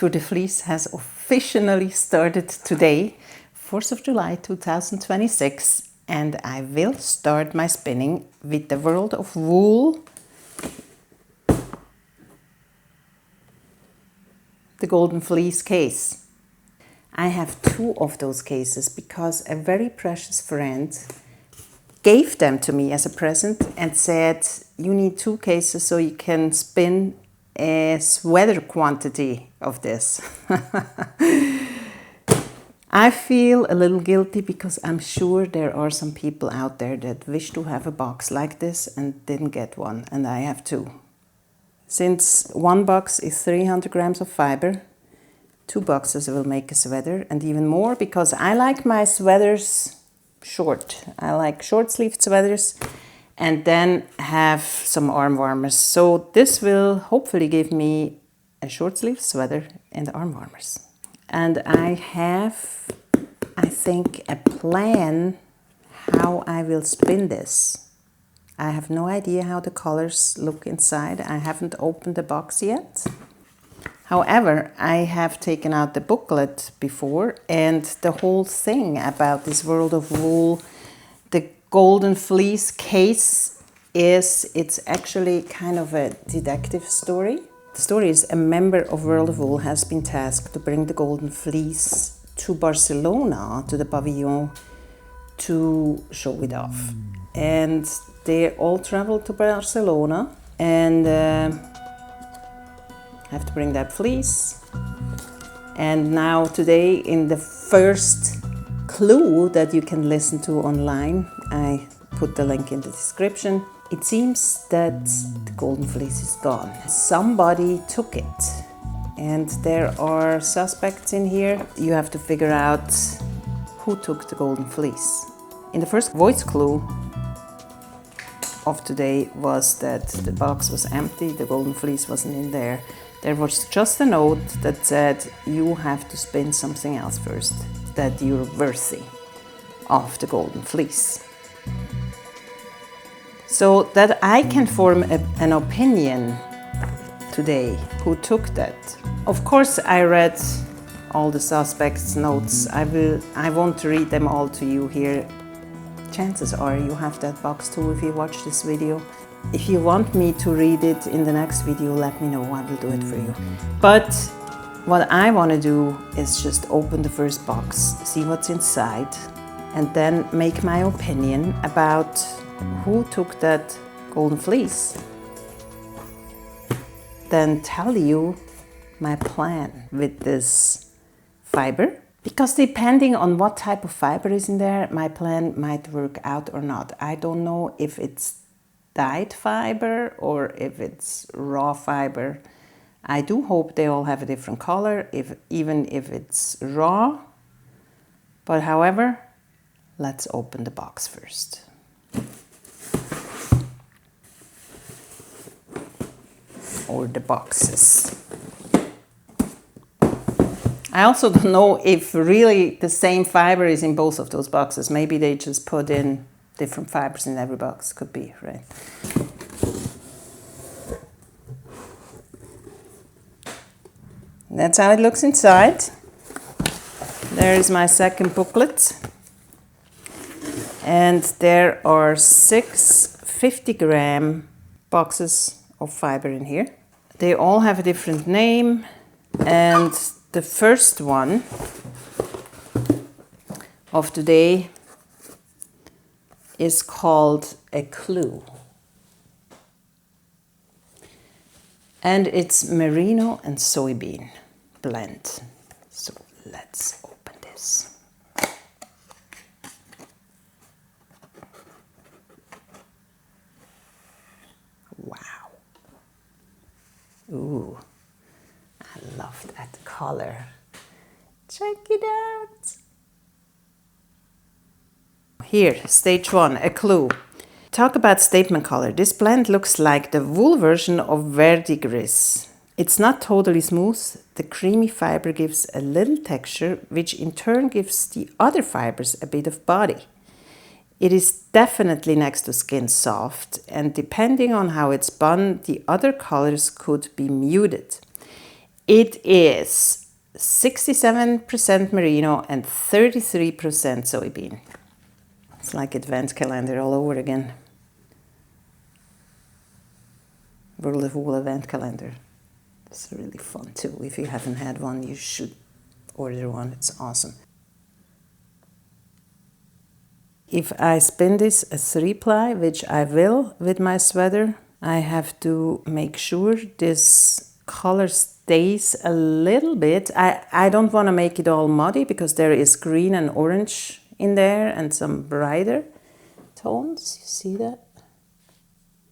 Tour de Fleece has officially started today, 4th of July 2026, and I will start my spinning with the world of wool, the Golden Fleece Case. I have 2 of those cases because a very precious friend gave them to me as a present and said, you need 2 cases so you can spin a sweater quantity of this. I feel a little guilty because I'm sure there are some people out there that wish to have a box like this and didn't get one, and I have 2. Since 1 box is 300 grams of fiber, 2 boxes will make a sweater, and even more because I like my sweaters short. I like short-sleeved sweaters and then have some arm warmers. So this will hopefully give me a short-sleeved sweater and arm warmers. And I have, I think, a plan how I will spin this. I have no idea how the colors look inside. I haven't opened the box yet. However, I have taken out the booklet before, and the whole thing about this world of wool, the Golden Fleece Case, it's actually kind of a detective story. The story is a member of World of Wool has been tasked to bring the Golden Fleece to Barcelona, to the pavilion, to show it off. And they all traveled to Barcelona and have to bring that fleece. And now today, in the first clue that you can listen to online, I put the link in the description. It seems that the Golden Fleece is gone. Somebody took it, and there are suspects in here. You have to figure out who took the Golden Fleece. In the first voice clue of today was that the box was empty, the Golden Fleece wasn't in there. There was just a note that said you have to spin something else first, that you're worthy of the Golden Fleece. So that I can form an opinion today who took that. Of course, I read all the suspects' notes. I won't read them all to you here. Chances are you have that box too if you watch this video. If you want me to read it in the next video, let me know, I will do it for you. But what I want to do is just open the first box, see what's inside, and then make my opinion about who took that Golden Fleece. Then tell you my plan with this fiber. Because depending on what type of fiber is in there, my plan might work out or not. I don't know if it's dyed fiber or if it's raw fiber. I do hope they all have a different color, even if it's raw. But however, let's open the box first. Or the boxes. I also don't know if really the same fiber is in both of those boxes. Maybe they just put in different fibers in every box. Could be, right? That's how it looks inside. There is my second booklet. And there are 6 50-gram boxes of fiber in here. They all have a different name, and the first one of today is called a clue. And it's merino and soybean blend. So let's open this. Wow. Ooh, I love that color. Check it out. Here, stage 1, a clue. Talk about statement color. This blend looks like the wool version of verdigris. It's not totally smooth. The creamy fiber gives a little texture, which in turn gives the other fibers a bit of body. It is definitely next to skin soft, and depending on how it's spun, the other colors could be muted. It is 67% merino and 33% soybean. It's like advent calendar all over again. World of Wool advent calendar. It's really fun too. If you haven't had one, you should order one. It's awesome. If I spin this a 3-ply, which I will with my sweater, I have to make sure this color stays a little bit. I don't want to make it all muddy because there is green and orange in there and some brighter tones. You see that?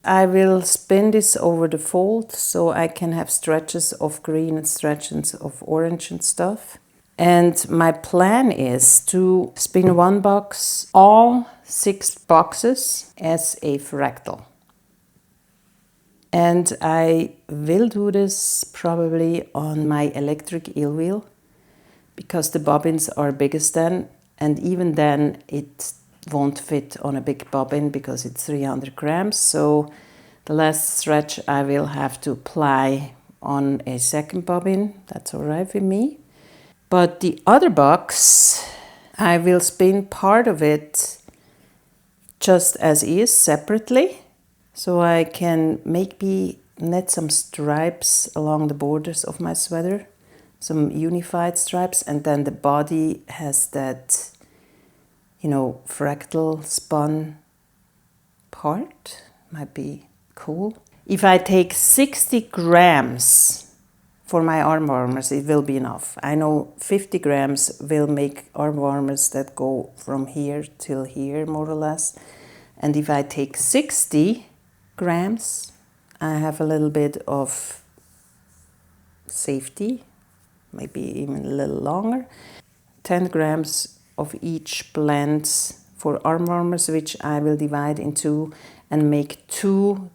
I will spin this over the fold so I can have stretches of green and stretches of orange and stuff. And my plan is to spin one box, all 6 boxes as a fractal. And I will do this probably on my electric eel wheel because the bobbins are biggest then, and even then it won't fit on a big bobbin because it's 300 grams. So the last stretch I will have to ply on a second bobbin. That's all right with me. But the other box, I will spin part of it just as is separately. So I can maybe knit some stripes along the borders of my sweater. Some unified stripes. And then the body has that, you know, fractal spun part. Might be cool. If I take 60 grams for my arm warmers, it will be enough. I know 50 grams will make arm warmers that go from here till here, more or less. And if I take 60 grams, I have a little bit of safety, maybe even a little longer. 10 grams of each blend for arm warmers, which I will divide in 2 and make 2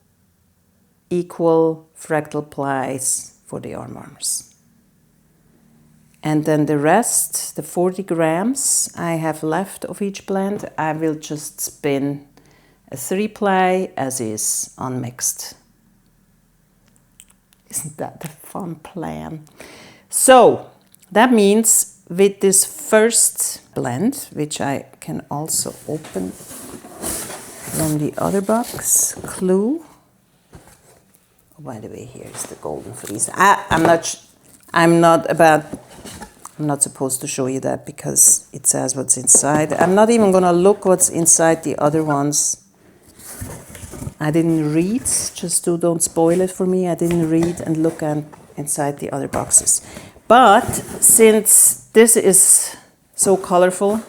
equal fractal plies for the arm warmers. And then the rest, the 40 grams I have left of each blend, I will just spin a 3-ply as is, unmixed. Isn't that a fun plan? So that means with this first blend, which I can also open from the other box, Clue. Oh, by the way, here's the Golden Fleece. I'm not supposed to show you that because it says what's inside. I'm not even gonna look what's inside the other ones. I didn't read, just don't spoil it for me. I didn't read and look inside the other boxes. But since this is so colorful,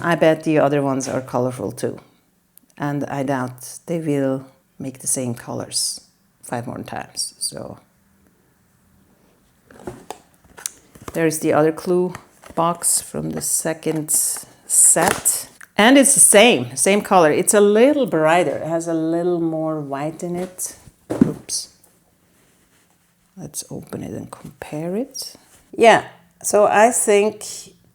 I bet the other ones are colorful too. And I doubt they will make the same colors 5 more times. So there's the other Clue box from the second set. And it's the same color. It's a little brighter. It has a little more white in it. Oops. Let's open it and compare it. Yeah, so I think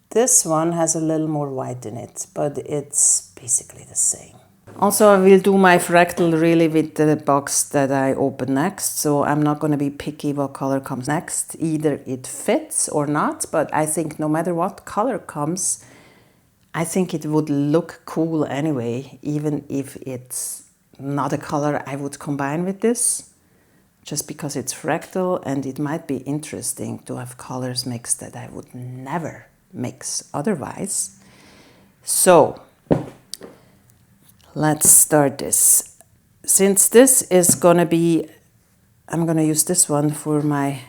this one has a little more white in it, but it's basically the same. Also, I will do my fractal really with the box that I open next. So I'm not going to be picky what color comes next. Either it fits or not, but I think no matter what color comes, I think it would look cool anyway, even if it's not a color I would combine with this, just because it's fractal, and it might be interesting to have colors mixed that I would never mix otherwise. So let's start this. Since this is gonna be, I'm gonna use this one for my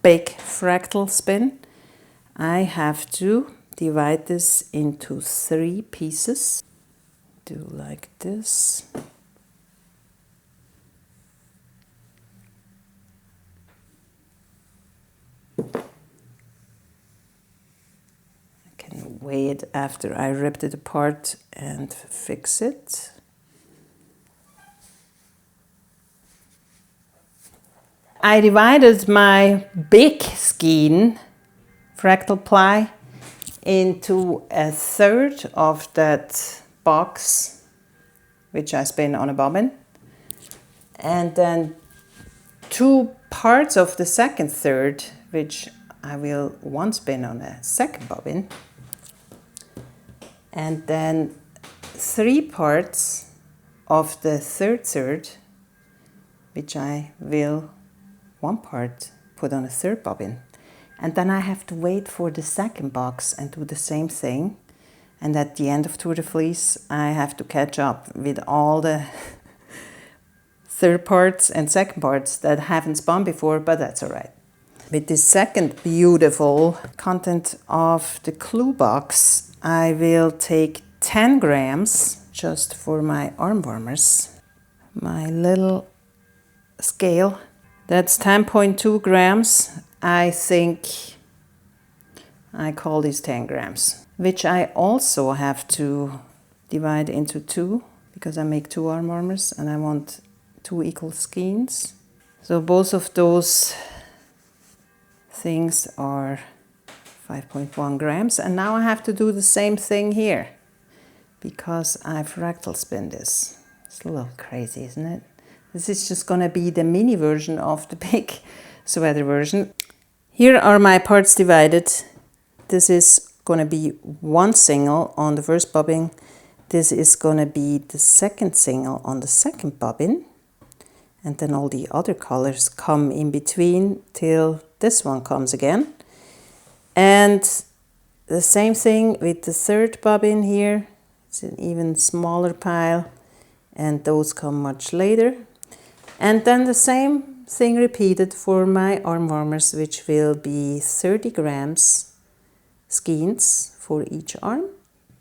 big fractal spin, I have to divide this into 3 pieces. Do like this. I can weigh it after I ripped it apart and fix it. I divided my big skein fractal ply into 1/3 of that box, which I spin on a bobbin, and then 2 parts of the second third, which I will one spin on a second bobbin, and then 3 parts of the third third, which I will one part put on a third bobbin. And then I have to wait for the second box and do the same thing. And at the end of Tour de Fleece, I have to catch up with all the third parts and second parts that haven't spun before, but that's all right. With this second beautiful content of the clue box, I will take 10 grams just for my arm warmers. My little scale, that's 10.2 grams. I think I call these 10 grams, which I also have to divide into 2 because I make 2 arm warmers and I want 2 equal skeins. So both of those things are 5.1 grams. And now I have to do the same thing here because I fractal spin this. It's a little crazy, isn't it? This is just gonna be the mini version of the big sweater version. Here are my parts divided. This is gonna be 1 single on the first bobbin. This is gonna be the second single on the second bobbin. And then all the other colors come in between till this one comes again. And the same thing with the third bobbin here. It's an even smaller pile, and those come much later. And then the same thing repeated for my arm warmers, which will be 30 grams skeins for each arm.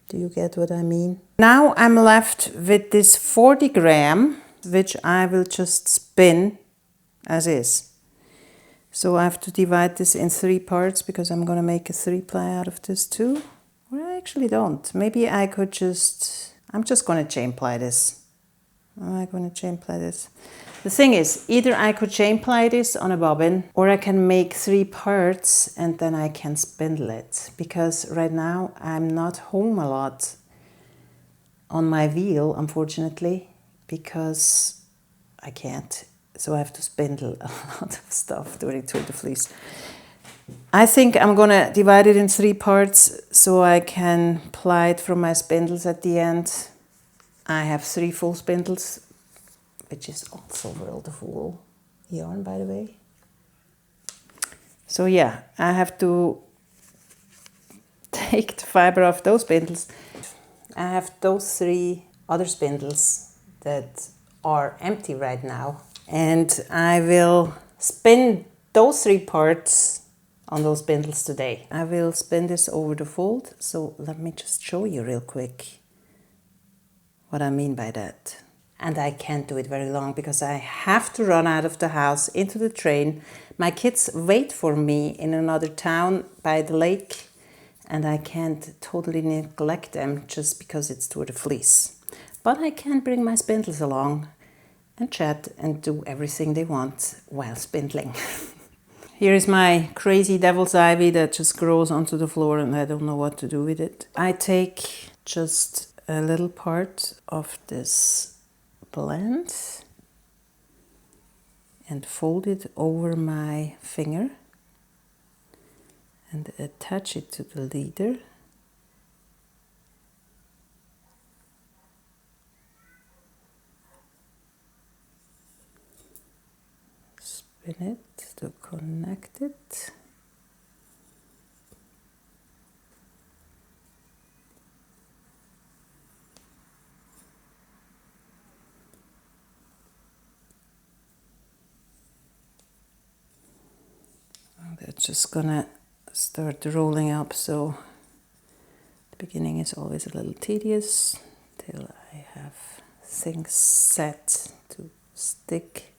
Do you get what I mean? Now I'm left with this 40 gram, which I will just spin as is. So I have to divide this in 3 parts because I'm going to make a 3-ply out of this too. Or I actually don't. Maybe I could I'm just going to chain ply this. Am I going to chain ply this? The thing is, either I could chain ply this on a bobbin or I can make 3 parts and then I can spindle it. Because right now I'm not home a lot on my wheel, unfortunately, because I can't. So I have to spindle a lot of stuff during Tour de Fleece. I think I'm gonna divide it in 3 parts so I can ply it from my spindles at the end. I have 3 full spindles, which is also world of wool yarn, by the way. So yeah, I have to take the fiber off those spindles. I have those 3 other spindles that are empty right now. And I will spin those 3 parts on those spindles today. I will spin this over the fold. So let me just show you real quick what I mean by that. And I can't do it very long because I have to run out of the house into the train. My kids wait for me in another town by the lake, and I can't totally neglect them just because it's Tour de Fleece. But I can bring my spindles along and chat and do everything they want while spindling. Here is my crazy devil's ivy that just grows onto the floor and I don't know what to do with it. I take just a little part of this blend and fold it over my finger and attach it to the leader. Spin it to connect it. That's just gonna start rolling up, so the beginning is always a little tedious till I have things set to stick.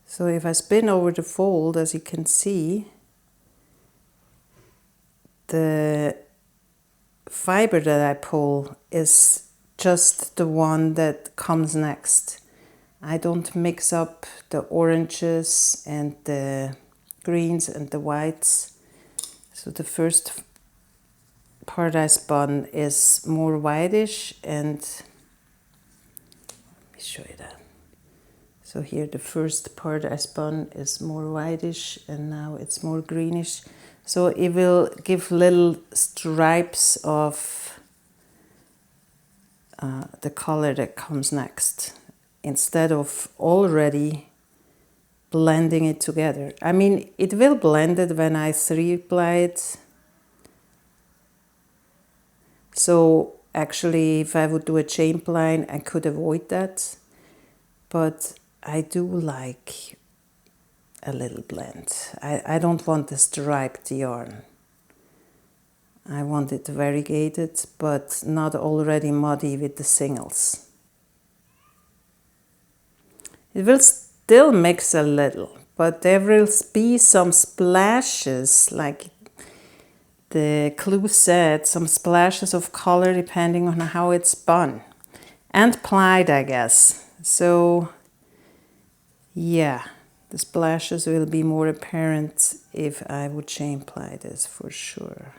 So if I spin over the fold, as you can see, the fiber that I pull is just the one that comes next. I don't mix up the oranges and the greens and the whites. So the first part I spun is more whitish and show you that. So here the first part I spun is more whitish and now it's more greenish. So it will give little stripes of the color that comes next, instead of already blending it together. I mean, it will blend it when I 3-ply it. So actually, if I would do a chain ply, I could avoid that. But I do like a little blend. I don't want the striped yarn. I want it variegated, but not already muddy with the singles. It will still mix a little, but there will be some splashes, like the clue said, some splashes of color depending on how it's spun. And plied, I guess. So, yeah, the splashes will be more apparent if I would chain ply this for sure.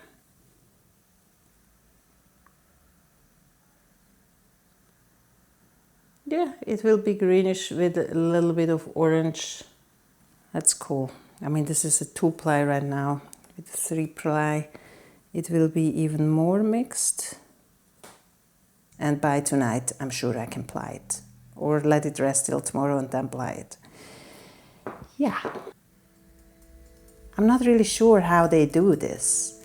Yeah, it will be greenish with a little bit of orange. That's cool. I mean, this is a 2-ply right now. With 3-ply, it will be even more mixed. And by tonight, I'm sure I can ply it. Or let it rest till tomorrow and then ply it. Yeah. I'm not really sure how they do this.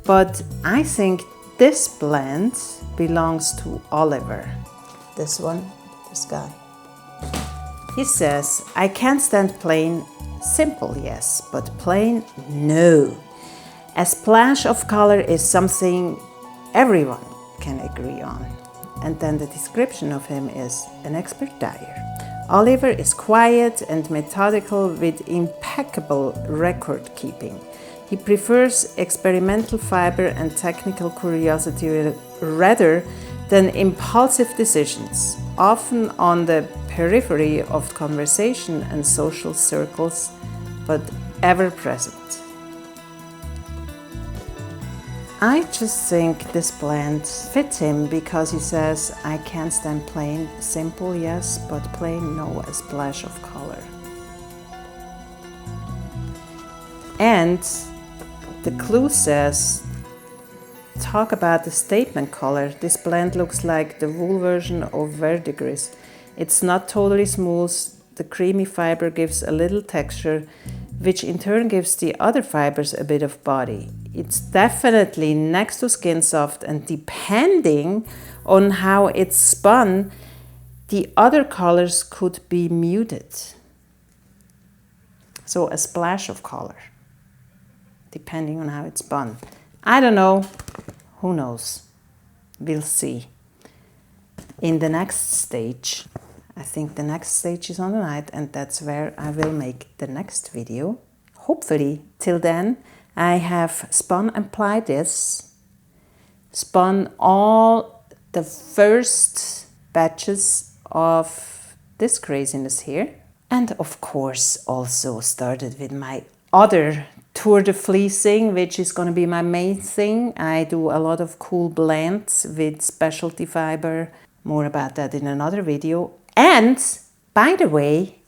But I think this blend belongs to Oliver. This one. This guy. He says, I can't stand plain. Simple, yes, but plain, no. A splash of color is something everyone can agree on. And then the description of him is an expert dyer. Oliver is quiet and methodical with impeccable record keeping. He prefers experimental fiber and technical curiosity rather than impulsive decisions, often on the periphery of conversation and social circles, but ever present. I just think this blend fits him because he says, I can't stand plain. Simple, yes, but plain, no, a splash of color. And the clue says, talk about the statement color. This blend looks like the wool version of verdigris. It's not totally smooth. The creamy fiber gives a little texture, which in turn gives the other fibers a bit of body. It's definitely next to skin soft, and depending on how it's spun, the other colors could be muted. So a splash of color, depending on how it's spun. I don't know. Who knows? We'll see. In the next stage, I think the next stage is on the night, and that's where I will make the next video. Hopefully, till then, I have spun and plied this, spun all the first batches of this craziness here, and of course also started with my other Tour de Fleecing, which is going to be my main thing. I do a lot of cool blends with specialty fiber. More about that in another video. And, by the way,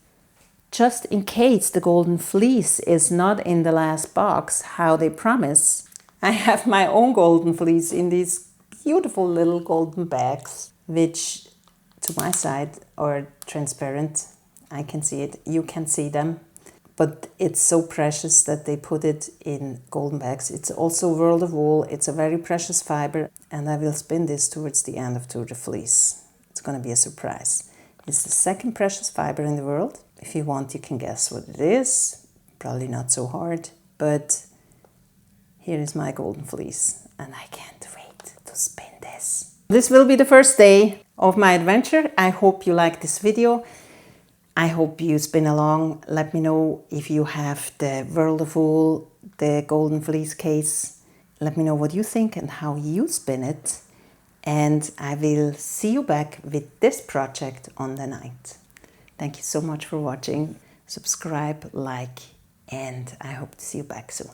just in case the Golden Fleece is not in the last box, how they promise, I have my own Golden Fleece in these beautiful little golden bags, which to my side are transparent. I can see it, you can see them. But it's so precious that they put it in golden bags. It's also World of Wool. It's a very precious fiber. And I will spin this towards the end of Tour de Fleece. It's going to be a surprise. It's the second precious fiber in the world. If you want, you can guess what it is. Probably not so hard. But here is my Golden Fleece. And I can't wait to spin this. This will be the first day of my adventure. I hope you like this video. I hope you spin along. Let me know if you have the World of Wool, the Golden Fleece Case. Let me know what you think and how you spin it. And I will see you back with this project on the night. Thank you so much for watching. Subscribe, like, and I hope to see you back soon.